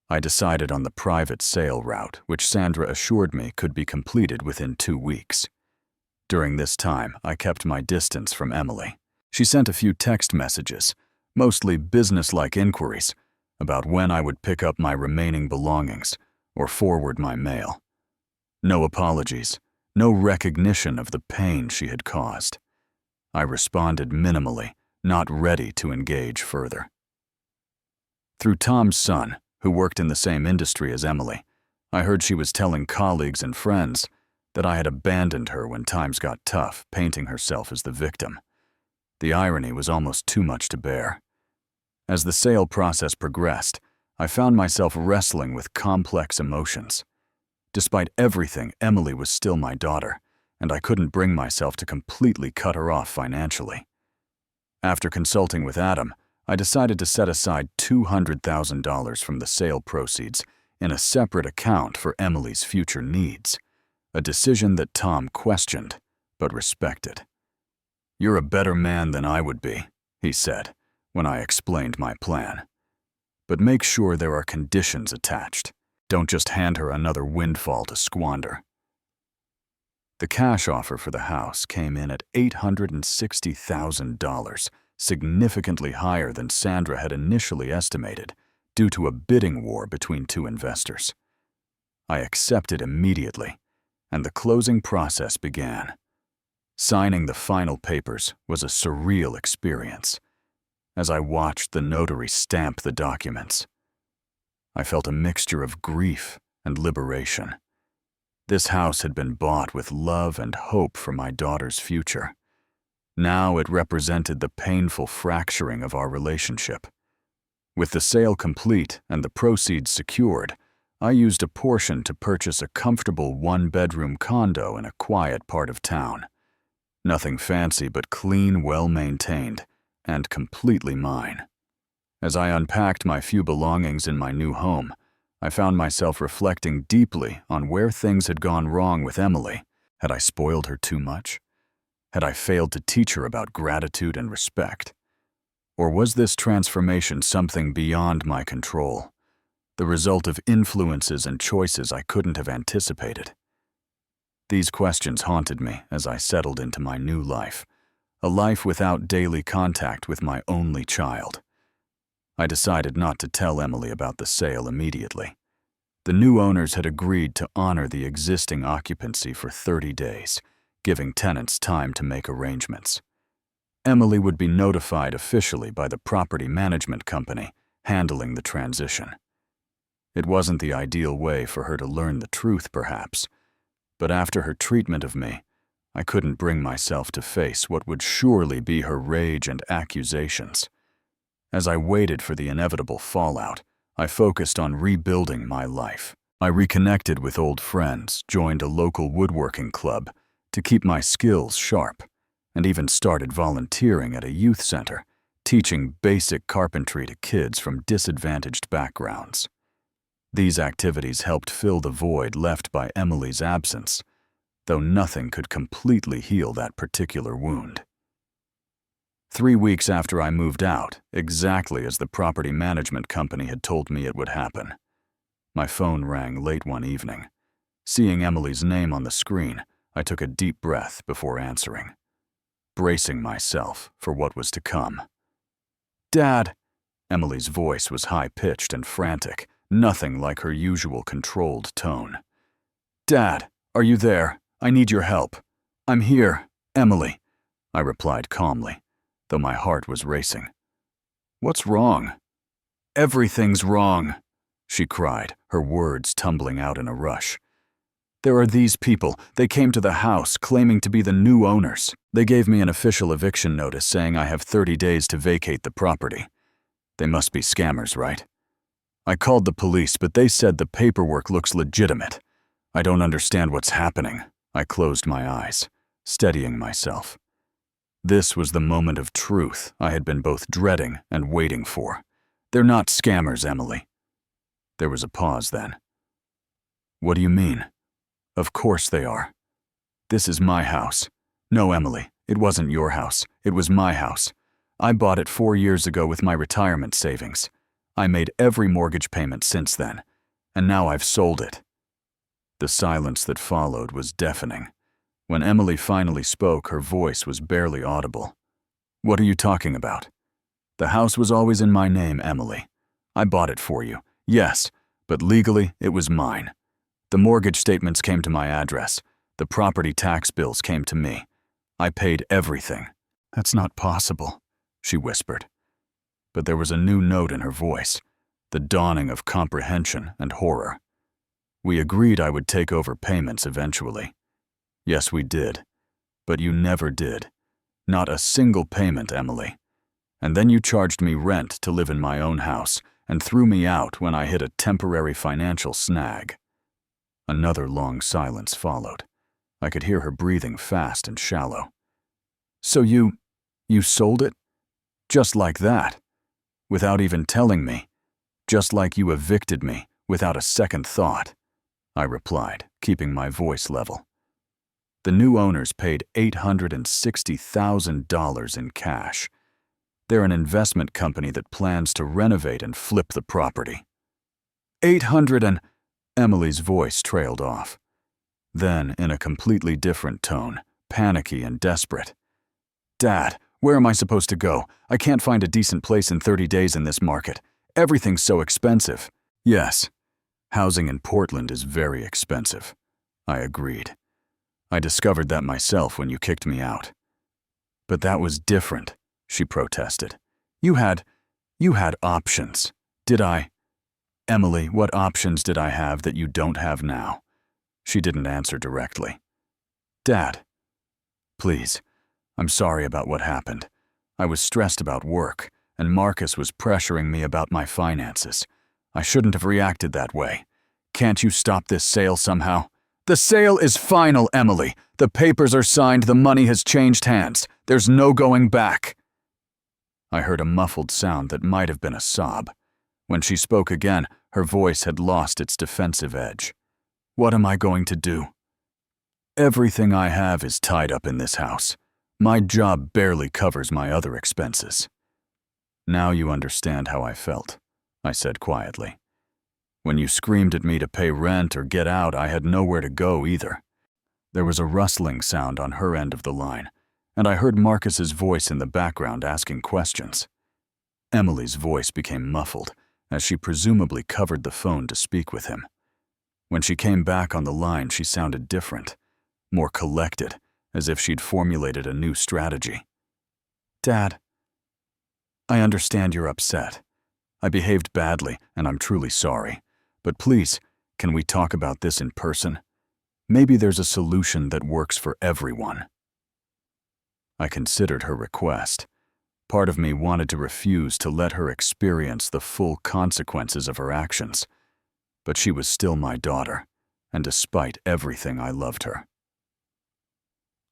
[SPEAKER 1] I decided on the private sale route, which Sandra assured me could be completed within 2 weeks. During this time, I kept my distance from Emily. She sent a few text messages, mostly business-like inquiries, about when I would pick up my remaining belongings or forward my mail. No apologies, no recognition of the pain she had caused. I responded minimally, not ready to engage further. Through Tom's son, who worked in the same industry as Emily, I heard she was telling colleagues and friends that I had abandoned her when times got tough, painting herself as the victim. The irony was almost too much to bear. As the sale process progressed, I found myself wrestling with complex emotions. Despite everything, Emily was still my daughter, and I couldn't bring myself to completely cut her off financially. After consulting with Adam, I decided to set aside $200,000 from the sale proceeds in a separate account for Emily's future needs, a decision that Tom questioned but respected. "You're a better man than I would be," he said when I explained my plan. "But make sure there are conditions attached. Don't just hand her another windfall to squander." The cash offer for the house came in at $860,000, significantly higher than Sandra had initially estimated, due to a bidding war between two investors. I accepted immediately, and the closing process began. Signing the final papers was a surreal experience. As I watched the notary stamp the documents, I felt a mixture of grief and liberation. This house had been bought with love and hope for my daughter's future. Now it represented the painful fracturing of our relationship. With the sale complete and the proceeds secured, I used a portion to purchase a comfortable one-bedroom condo in a quiet part of town. Nothing fancy, but clean, well-maintained, and completely mine. As I unpacked my few belongings in my new home, I found myself reflecting deeply on where things had gone wrong with Emily. Had I spoiled her too much? Had I failed to teach her about gratitude and respect? Or was this transformation something beyond my control, the result of influences and choices I couldn't have anticipated? These questions haunted me as I settled into my new life, a life without daily contact with my only child. I decided not to tell Emily about the sale immediately. The new owners had agreed to honor the existing occupancy for 30 days, giving tenants time to make arrangements. Emily would be notified officially by the property management company handling the transition. It wasn't the ideal way for her to learn the truth, perhaps, but after her treatment of me, I couldn't bring myself to face what would surely be her rage and accusations. As I waited for the inevitable fallout, I focused on rebuilding my life. I reconnected with old friends, joined a local woodworking club to keep my skills sharp, and even started volunteering at a youth center, teaching basic carpentry to kids from disadvantaged backgrounds. These activities helped fill the void left by Emily's absence, though nothing could completely heal that particular wound. 3 weeks after I moved out, exactly as the property management company had told me it would happen, my phone rang late one evening. Seeing Emily's name on the screen, I took a deep breath before answering, bracing myself for what was to come. "Dad!" Emily's voice was high-pitched and frantic, nothing like her usual controlled tone. "Dad, are you there? I need your help." "I'm here, Emily," I replied calmly, though my heart was racing. "What's wrong?" "Everything's wrong," she cried, her words tumbling out in a rush. "There are these people. They came to the house claiming to be the new owners. They gave me an official eviction notice saying I have 30 days to vacate the property. They must be scammers, right? I called the police, but they said the paperwork looks legitimate. I don't understand what's happening." I closed my eyes, steadying myself. This was the moment of truth I had been both dreading and waiting for. "They're not scammers, Emily." There was a pause then. "What do you mean?" "Of course they are. This is my house." "No, Emily, it wasn't your house. It was my house. I bought it 4 years ago with my retirement savings. I made every mortgage payment since then, and now I've sold it." The silence that followed was deafening. When Emily finally spoke, her voice was barely audible. "What are you talking about?" "The house was always in my name, Emily. I bought it for you, yes, but legally it was mine. The mortgage statements came to my address. The property tax bills came to me. I paid everything." "That's not possible," she whispered. But there was a new note in her voice, the dawning of comprehension and horror. We agreed I would take over payments eventually. Yes, we did. But you never did. Not a single payment, Emily. And then you charged me rent to live in my own house and threw me out when I hit a temporary financial snag. Another long silence followed. I could hear her breathing fast and shallow. So you sold it? Just like that? Without even telling me? Just like you evicted me, without a second thought? I replied, keeping my voice level. The new owners paid $860,000 in cash. They're an investment company that plans to renovate and flip the property. 800 and... Emily's voice trailed off. Then, in a completely different tone, panicky and desperate. Dad, where am I supposed to go? I can't find a decent place in 30 days in this market. Everything's so expensive. Yes, housing in Portland is very expensive. I agreed. I discovered that myself when you kicked me out. But that was different, she protested. You had options. Did I? Emily, what options did I have that you don't have now? She didn't answer directly. Dad, please, I'm sorry about what happened. I was stressed about work, and Marcus was pressuring me about my finances. I shouldn't have reacted that way. Can't you stop this sale somehow? The sale is final, Emily. The papers are signed, the money has changed hands. There's no going back. I heard a muffled sound that might have been a sob. When she spoke again, her voice had lost its defensive edge. What am I going to do? Everything I have is tied up in this house. My job barely covers my other expenses. Now you understand how I felt, I said quietly. When you screamed at me to pay rent or get out, I had nowhere to go either. There was a rustling sound on her end of the line, and I heard Marcus's voice in the background asking questions. Emily's voice became muffled as she presumably covered the phone to speak with him. When she came back on the line, she sounded different, more collected, as if she'd formulated a new strategy. Dad, I understand you're upset. I behaved badly, and I'm truly sorry. But please, can we talk about this in person? Maybe there's a solution that works for everyone. I considered her request. Part of me wanted to refuse to let her experience the full consequences of her actions. But she was still my daughter, and despite everything, I loved her.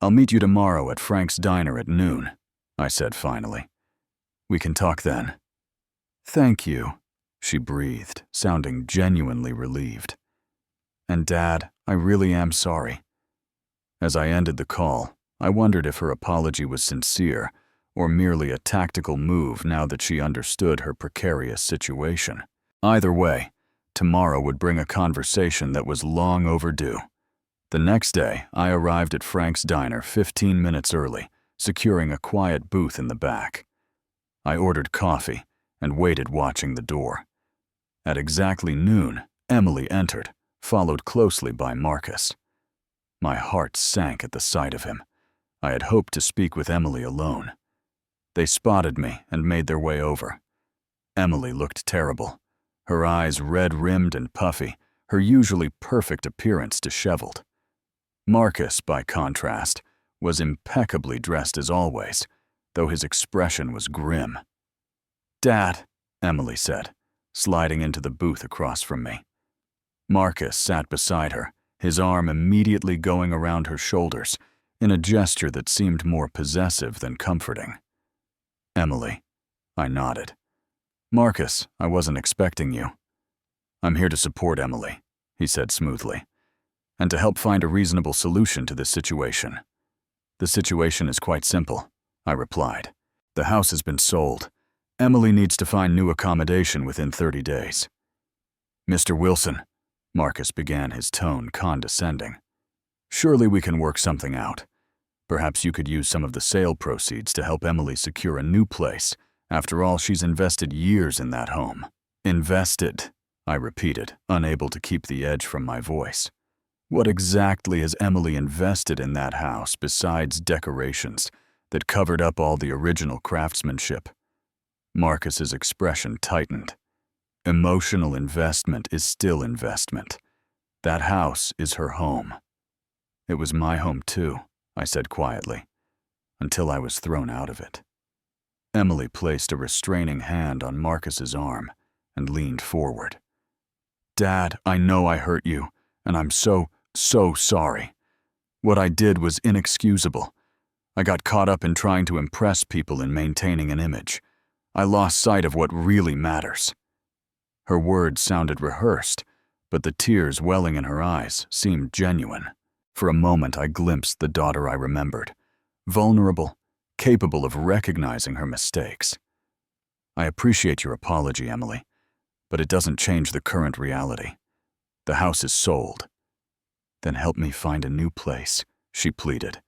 [SPEAKER 1] I'll meet you tomorrow at Frank's Diner at noon, I said finally. We can talk then. Thank you, she breathed, sounding genuinely relieved. And Dad, I really am sorry. As I ended the call, I wondered if her apology was sincere or merely a tactical move now that she understood her precarious situation. Either way, tomorrow would bring a conversation that was long overdue. The next day, I arrived at Frank's Diner 15 minutes early, securing a quiet booth in the back. I ordered coffee and waited watching the door. At exactly noon, Emily entered, followed closely by Marcus. My heart sank at the sight of him. I had hoped to speak with Emily alone. They spotted me and made their way over. Emily looked terrible, her eyes red-rimmed and puffy, her usually perfect appearance disheveled. Marcus, by contrast, was impeccably dressed as always, though his expression was grim. Dad, Emily said, sliding into the booth across from me. Marcus sat beside her, his arm immediately going around her shoulders, in a gesture that seemed more possessive than comforting. Emily, I nodded. Marcus, I wasn't expecting you. I'm here to support Emily, he said smoothly, and to help find a reasonable solution to this situation. The situation is quite simple, I replied. The house has been sold. Emily needs to find new accommodation within 30 days. Mr. Wilson, Marcus began, his tone condescending. Surely we can work something out. Perhaps you could use some of the sale proceeds to help Emily secure a new place. After all, she's invested years in that home. Invested, I repeated, unable to keep the edge from my voice. What exactly has Emily invested in that house besides decorations that covered up all the original craftsmanship? Marcus's expression tightened. Emotional investment is still investment. That house is her home. It was my home too, I said quietly, until I was thrown out of it. Emily placed a restraining hand on Marcus's arm and leaned forward. Dad, I know I hurt you, and I'm so sorry. What I did was inexcusable. I got caught up in trying to impress people and maintaining an image. I lost sight of what really matters. Her words sounded rehearsed, but the tears welling in her eyes seemed genuine. For a moment I glimpsed the daughter I remembered, vulnerable, capable of recognizing her mistakes. I appreciate your apology, Emily, but it doesn't change the current reality. The house is sold. Then help me find a new place, she pleaded.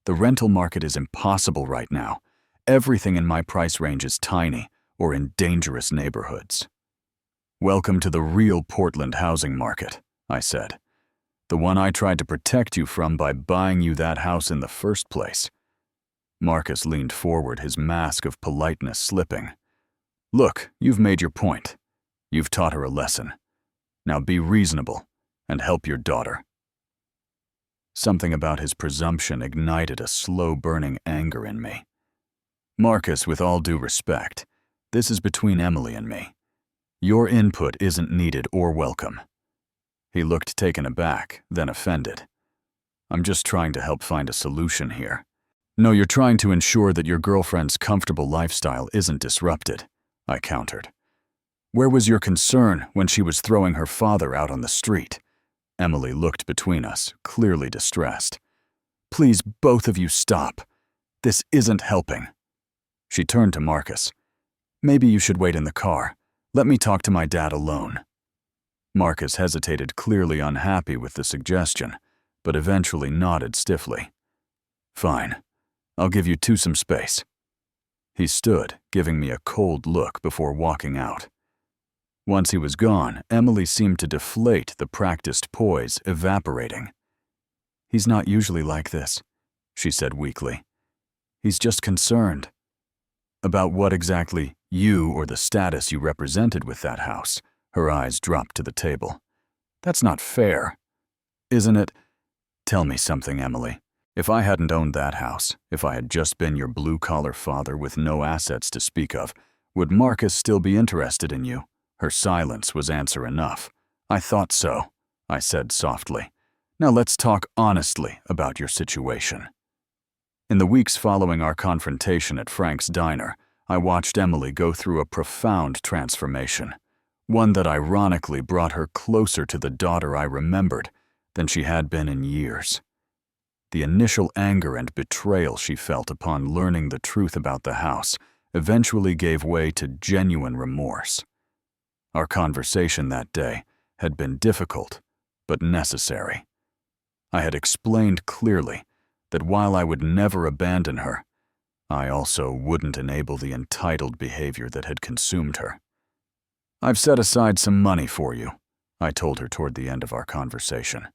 [SPEAKER 1] The rental market is impossible right now. Everything in my price range is tiny or in dangerous neighborhoods. Welcome to the real Portland housing market, I said. The one I tried to protect you from by buying you that house in the first place. Marcus leaned forward, his mask of politeness slipping. Look, you've made your point. You've taught her a lesson. Now be reasonable and help your daughter. Something about his presumption ignited a slow-burning anger in me. Marcus, with all due respect, this is between Emily and me. Your input isn't needed or welcome. He looked taken aback, then offended. I'm just trying to help find a solution here. No, you're trying to ensure that your girlfriend's comfortable lifestyle isn't disrupted, I countered. Where was your concern when she was throwing her father out on the street? Emily looked between us, clearly distressed. Please, both of you stop. This isn't helping. She turned to Marcus. Maybe you should wait in the car. Let me talk to my dad alone. Marcus hesitated, clearly unhappy with the suggestion, but eventually nodded stiffly. Fine. I'll give you two some space. He stood, giving me a cold look before walking out. Once he was gone, Emily seemed to deflate, the practiced poise evaporating. He's not usually like this, she said weakly. He's just concerned. About what exactly, you or the status you represented with that house? Her eyes dropped to the table. That's not fair. Isn't it? Tell me something, Emily. If I hadn't owned that house, if I had just been your blue-collar father with no assets to speak of, would Marcus still be interested in you? Her silence was answer enough. I thought so, I said softly. Now let's talk honestly about your situation. In the weeks following our confrontation at Frank's diner, I watched Emily go through a profound transformation, one that ironically brought her closer to the daughter I remembered than she had been in years. The initial anger and betrayal she felt upon learning the truth about the house eventually gave way to genuine remorse. Our conversation that day had been difficult, but necessary. I had explained clearly that while I would never abandon her, I also wouldn't enable the entitled behavior that had consumed her. I've set aside some money for you, I told her toward the end of our conversation.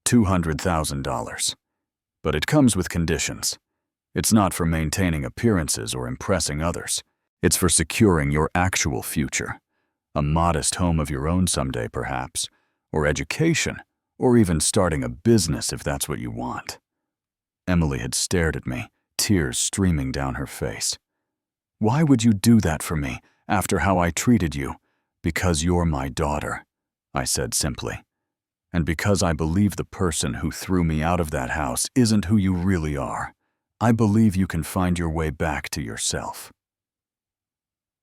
[SPEAKER 1] $200,000. But it comes with conditions. It's not for maintaining appearances or impressing others. It's for securing your actual future. A modest home of your own someday, perhaps, or education, or even starting a business if that's what you want. Emily had stared at me, tears streaming down her face. Why would you do that for me after how I treated you? Because you're my daughter, I said simply. And because I believe the person who threw me out of that house isn't who you really are. I believe you can find your way back to yourself.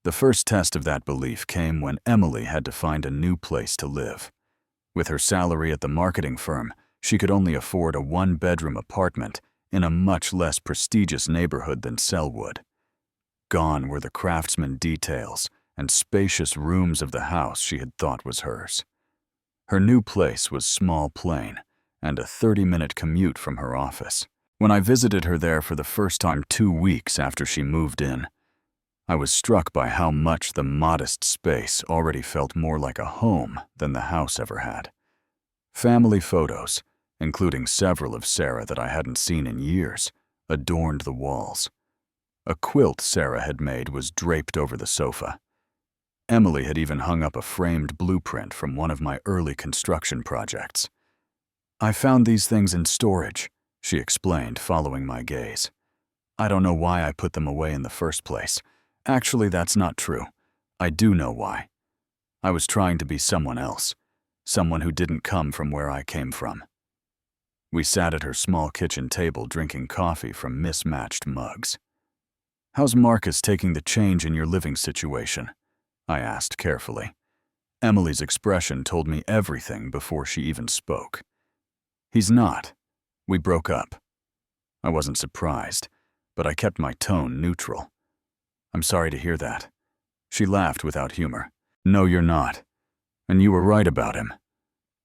[SPEAKER 1] The first test of that belief came when Emily had to find a new place to live. With her salary at the marketing firm, she could only afford a one-bedroom apartment in a much less prestigious neighborhood than Selwood. Gone were the craftsman details and spacious rooms of the house she had thought was hers. Her new place was small plain and a 30-minute commute from her office. When I visited her there for the first time 2 weeks after she moved in, I was struck by how much the modest space already felt more like a home than the house ever had. Family photos, including several of Sarah that I hadn't seen in years, adorned the walls. A quilt Sarah had made was draped over the sofa. Emily had even hung up a framed blueprint from one of my early construction projects. "I found these things in storage," she explained, following my gaze. "I don't know why I put them away in the first place. Actually, that's not true. I do know why. I was trying to be someone else, someone who didn't come from where I came from." We sat at her small kitchen table drinking coffee from mismatched mugs. "How's Marcus taking the change in your living situation?" I asked carefully. Emily's expression told me everything before she even spoke. "He's not. We broke up." I wasn't surprised, but I kept my tone neutral. "I'm sorry to hear that." She laughed without humor. "No, you're not. And you were right about him.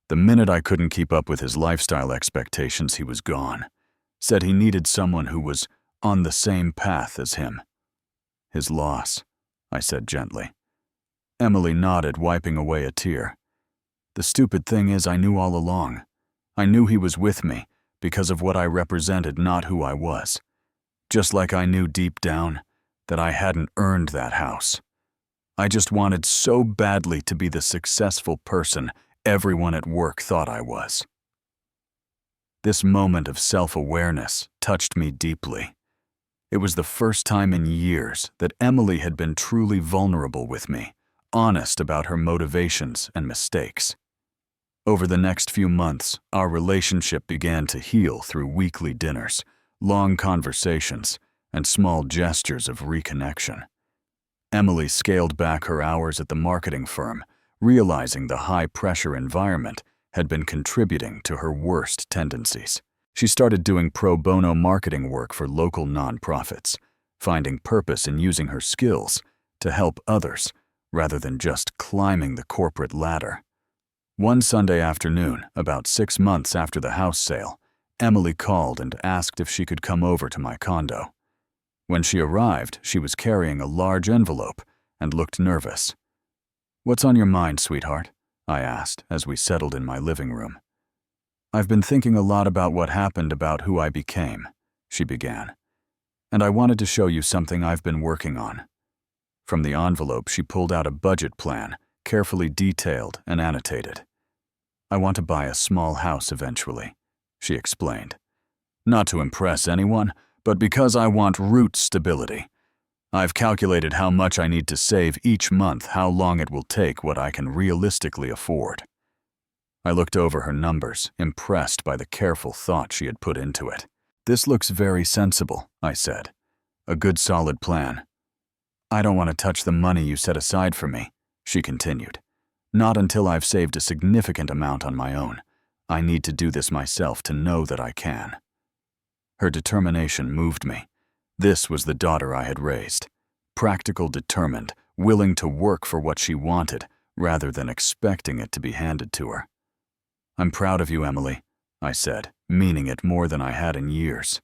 [SPEAKER 1] The minute I couldn't keep up with his lifestyle expectations, he was gone. Said he needed someone who was on the same path as him." "His loss," I said gently. Emily nodded, wiping away a tear. "The stupid thing is, I knew all along. I knew he was with me because of what I represented, not who I was. Just like I knew deep down that I hadn't earned that house. I just wanted so badly to be the successful person everyone at work thought I was." This moment of self-awareness touched me deeply. It was the first time in years that Emily had been truly vulnerable with me, honest about her motivations and mistakes. Over the next few months, our relationship began to heal through weekly dinners, long conversations, and small gestures of reconnection. Emily scaled back her hours at the marketing firm, realizing the high-pressure environment had been contributing to her worst tendencies. She started doing pro bono marketing work for local nonprofits, finding purpose in using her skills to help others rather than just climbing the corporate ladder. One Sunday afternoon, about 6 months after the house sale, Emily called and asked if she could come over to my condo. When she arrived, she was carrying a large envelope and looked nervous. "What's on your mind, sweetheart?" I asked as we settled in my living room. "I've been thinking a lot about what happened, about who I became," she began. "And I wanted to show you something I've been working on." From the envelope, she pulled out a budget plan, carefully detailed and annotated. "I want to buy a small house eventually," she explained. "Not to impress anyone, but because I want root stability. I've calculated how much I need to save each month, how long it will take, what I can realistically afford." I looked over her numbers, impressed by the careful thought she had put into it. "This looks very sensible," I said. "A good solid plan." "I don't want to touch the money you set aside for me," she continued. "Not until I've saved a significant amount on my own. I need to do this myself to know that I can." Her determination moved me. This was the daughter I had raised. Practical, determined, willing to work for what she wanted rather than expecting it to be handed to her. "I'm proud of you, Emily," I said, meaning it more than I had in years.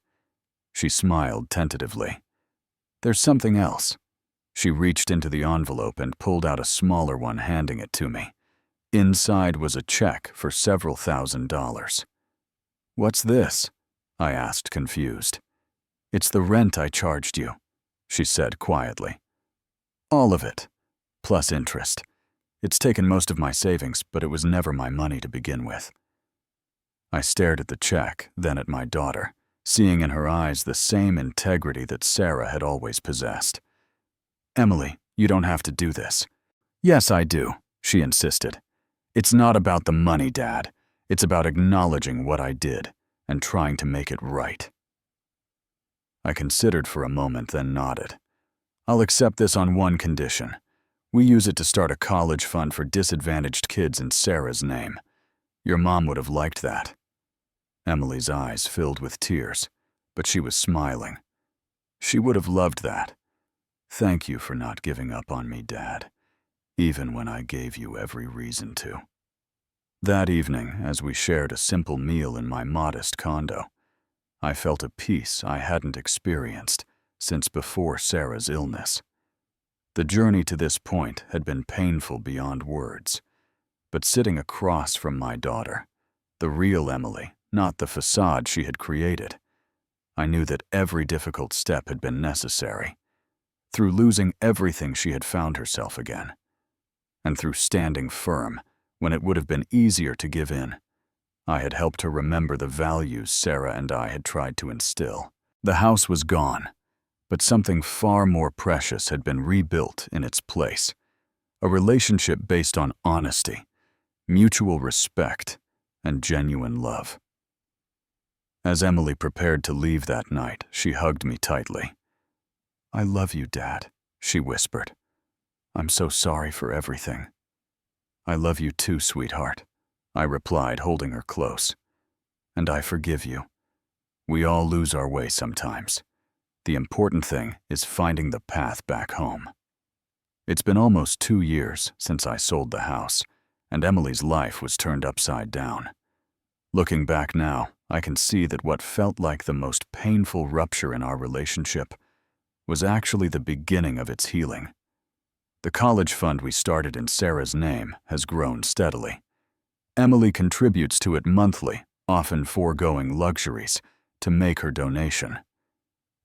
[SPEAKER 1] She smiled tentatively. "There's something else." She reached into the envelope and pulled out a smaller one, handing it to me. Inside was a check for several $1,000s. "What's this?" I asked, confused. "It's the rent I charged you," she said quietly. "All of it, plus interest. It's taken most of my savings, but it was never my money to begin with." I stared at the check, then at my daughter, seeing in her eyes the same integrity that Sarah had always possessed. "Emily, you don't have to do this." "Yes, I do," she insisted. "It's not about the money, Dad. It's about acknowledging what I did and trying to make it right." I considered for a moment, then nodded. "I'll accept this on one condition. We use it to start a college fund for disadvantaged kids in Sarah's name. Your mom would have liked that." Emily's eyes filled with tears, but she was smiling. "She would have loved that. Thank you for not giving up on me, Dad, even when I gave you every reason to." That evening, as we shared a simple meal in my modest condo, I felt a peace I hadn't experienced since before Sarah's illness. The journey to this point had been painful beyond words, but sitting across from my daughter, the real Emily, not the facade she had created, I knew that every difficult step had been necessary. Through losing everything, she had found herself again. and through standing firm when it would have been easier to give in, I had helped her remember the values Sarah and I had tried to instill. The house was gone, but something far more precious had been rebuilt in its place. A relationship based on honesty, mutual respect, and genuine love. As Emily prepared to leave that night, she hugged me tightly. "I love you, Dad," she whispered. "I'm so sorry for everything." "I love you too, sweetheart," I replied, holding her close. "And I forgive you. We all lose our way sometimes. The important thing is finding the path back home." It's been almost 2 years since I sold the house, and Emily's life was turned upside down. Looking back now, I can see that what felt like the most painful rupture in our relationship was actually the beginning of its healing. The college fund we started in Sarah's name has grown steadily. Emily contributes to it monthly, often foregoing luxuries, to make her donation.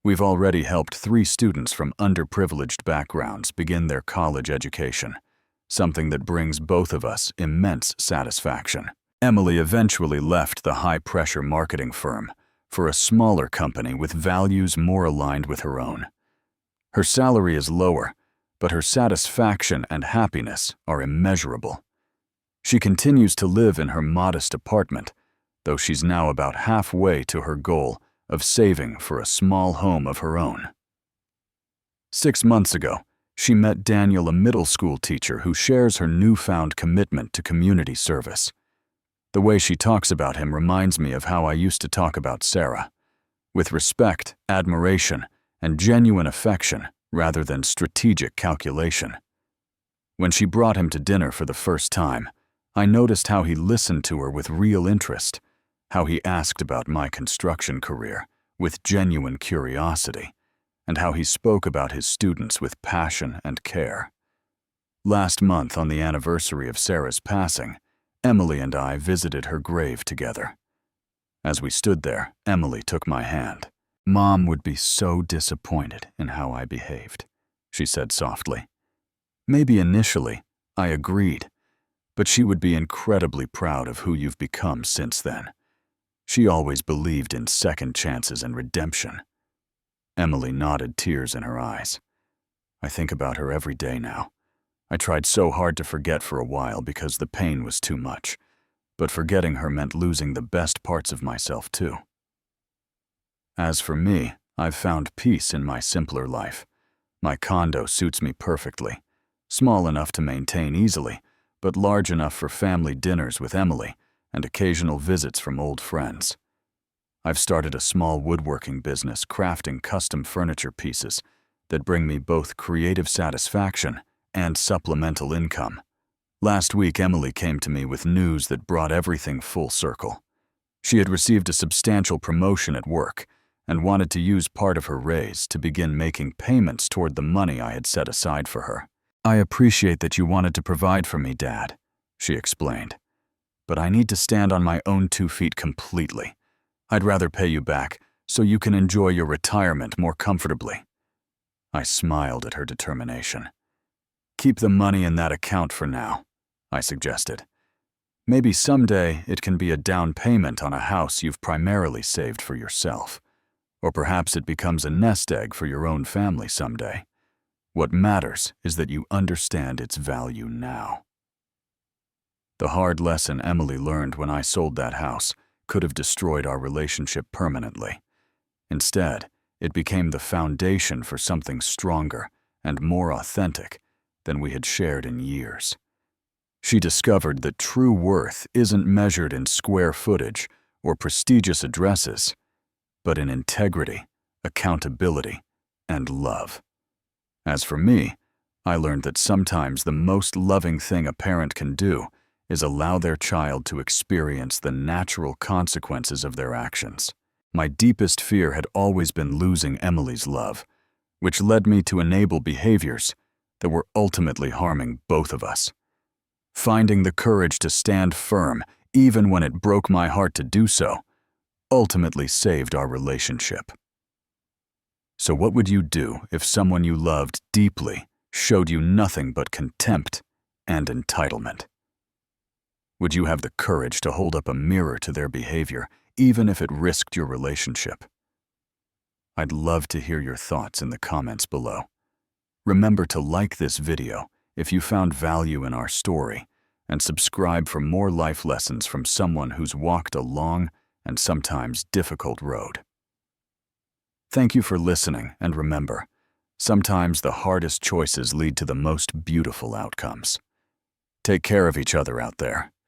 [SPEAKER 1] We've already helped 3 students from underprivileged backgrounds begin their college education, something that brings both of us immense satisfaction. Emily eventually left the high-pressure marketing firm for a smaller company with values more aligned with her own. Her salary is lower, but her satisfaction and happiness are immeasurable. She continues to live in her modest apartment, though she's now about halfway to her goal of saving for a small home of her own. 6 months ago, she met Daniel, a middle school teacher who shares her newfound commitment to community service. The way she talks about him reminds me of how I used to talk about Sarah, with respect, admiration, and genuine affection rather than strategic calculation. When she brought him to dinner for the first time, I noticed how he listened to her with real interest, how he asked about my construction career with genuine curiosity, and how he spoke about his students with passion and care. Last month, on the anniversary of Sarah's passing, Emily and I visited her grave together. As we stood there, Emily took my hand. "Mom would be so disappointed in how I behaved," she said softly. Maybe initially, I agreed, but she would be incredibly proud of who you've become since then. She always believed in second chances and redemption. Emily nodded, tears in her eyes. I think about her every day now. I tried so hard to forget for a while because the pain was too much, but forgetting her meant losing the best parts of myself too. As for me, I've found peace in my simpler life. My condo suits me perfectly, small enough to maintain easily, but large enough for family dinners with Emily and occasional visits from old friends. I've started a small woodworking business crafting custom furniture pieces that bring me both creative satisfaction and supplemental income. Last week, Emily came to me with news that brought everything full circle. She had received a substantial promotion at work and wanted to use part of her raise to begin making payments toward the money I had set aside for her. "I appreciate that you wanted to provide for me, Dad," she explained. "But I need to stand on my own 2 feet completely. I'd rather pay you back so you can enjoy your retirement more comfortably." I smiled at her determination. "Keep the money in that account for now," I suggested. "Maybe someday it can be a down payment on a house you've primarily saved for yourself. Or perhaps it becomes a nest egg for your own family someday. What matters is that you understand its value now." The hard lesson Emily learned when I sold that house could have destroyed our relationship permanently. Instead, it became the foundation for something stronger and more authentic than we had shared in years. She discovered that true worth isn't measured in square footage or prestigious addresses, but in integrity, accountability, and love. As for me, I learned that sometimes the most loving thing a parent can do is allow their child to experience the natural consequences of their actions. My deepest fear had always been losing Emily's love, which led me to enable behaviors that were ultimately harming both of us. Finding the courage to stand firm, even when it broke my heart to do so, ultimately saved our relationship. So what would you do if someone you loved deeply showed you nothing but contempt and entitlement? Would you have the courage to hold up a mirror to their behavior, even if it risked your relationship? I'd love to hear your thoughts in the comments below. Remember to like this video if you found value in our story, and subscribe for more life lessons from someone who's walked a long and sometimes difficult road. Thank you for listening, and remember, sometimes the hardest choices lead to the most beautiful outcomes. Take care of each other out there.